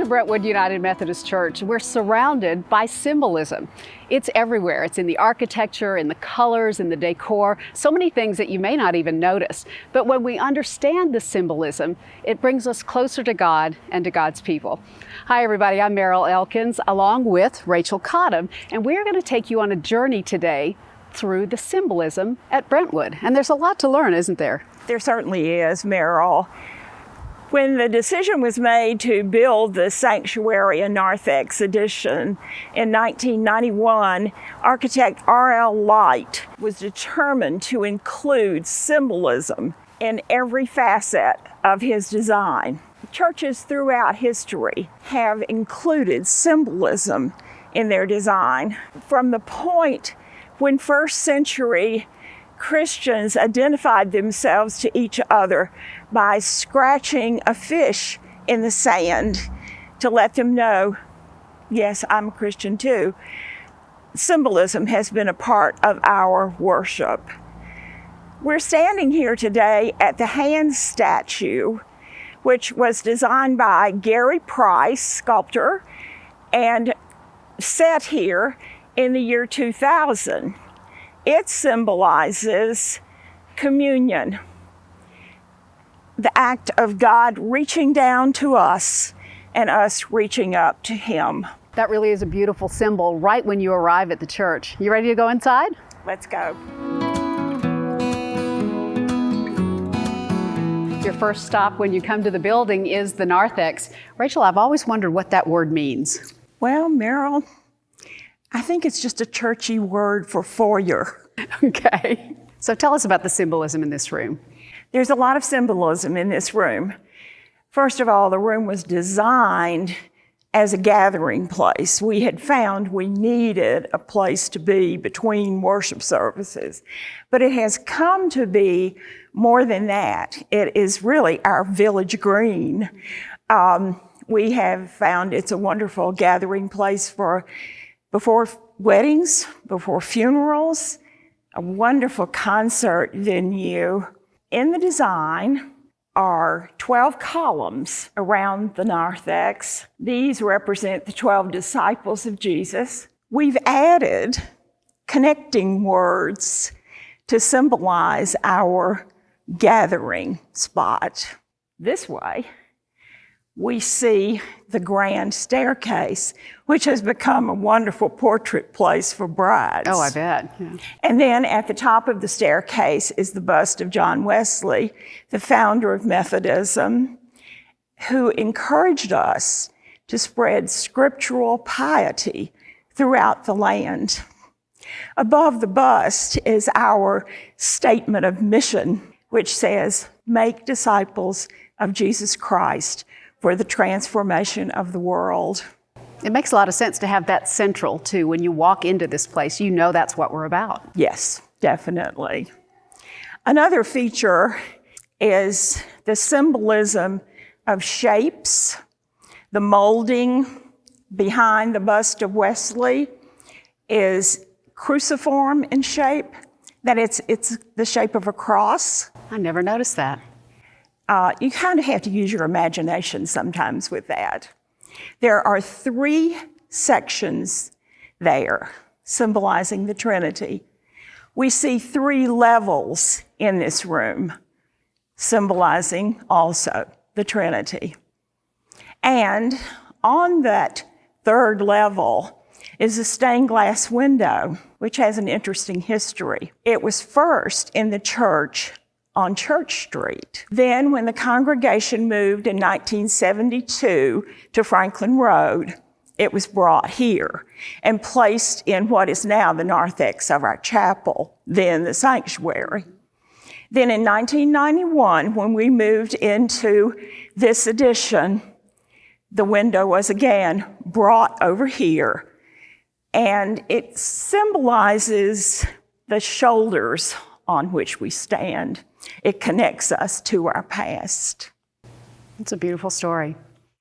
Brentwood United Methodist Church, we're surrounded by symbolism. It's everywhere. It's in the architecture, in the colors, in the decor, so many things that you may not even notice. But when we understand the symbolism, it brings us closer to God and to God's people. Hi everybody, I'm Meryll Elkins along with Rachel Cotham, and we're going to take you on a journey today through the symbolism at Brentwood. And there's a lot to learn, isn't there? There certainly is, Meryl. When the decision was made to build the Sanctuary and Narthex addition in 1991, architect R.L. Light was determined to include symbolism in every facet of his design. Churches throughout history have included symbolism in their design. From the point when first century Christians identified themselves to each other by scratching a fish in the sand to let them know, yes, I'm a Christian too. Symbolism has been a part of our worship. We're standing here today at the hand statue, which was designed by Gary Price, sculptor, and set here in the year 2000. It symbolizes communion, the act of God reaching down to us and us reaching up to Him. That really is a beautiful symbol right when you arrive at the church. You ready to go inside? Let's go. Your first stop when you come to the building is the narthex. Rachel, I've always wondered what that word means. Well, Meryl, I think it's just a churchy word for foyer. Okay. So tell us about the symbolism in this room. There's a lot of symbolism in this room. First of all, the room was designed as a gathering place. We had found we needed a place to be between worship services. But it has come to be more than that. It is really our village green. We have found it's a wonderful gathering place before weddings, before funerals, a wonderful concert venue. In the design are 12 columns around the narthex. These represent the 12 disciples of Jesus. We've added connecting words to symbolize our gathering spot. This way, we see the grand staircase, which has become a wonderful portrait place for brides. Oh, I bet. Yeah. And then at the top of the staircase is the bust of John Wesley, the founder of Methodism, who encouraged us to spread scriptural piety throughout the land. Above the bust is our statement of mission, which says, "Make disciples of Jesus Christ for the transformation of the world." It makes a lot of sense to have that central, too. When you walk into this place, you know that's what we're about. Yes, definitely. Another feature is the symbolism of shapes. The molding behind the bust of Wesley is cruciform in shape, that it's the shape of a cross. I never noticed that. You kind of have to use your imagination sometimes with that. There are 3 sections there symbolizing the Trinity. We see 3 levels in this room symbolizing also the Trinity. And on that 3rd level is a stained glass window, which has an interesting history. It was first in the church on Church Street. Then when the congregation moved in 1972 to Franklin Road, it was brought here and placed in what is now the narthex of our chapel, then the sanctuary. Then in 1991, when we moved into this addition, the window was again brought over here, and it symbolizes the shoulders on which we stand. It connects us to our past. It's a beautiful story.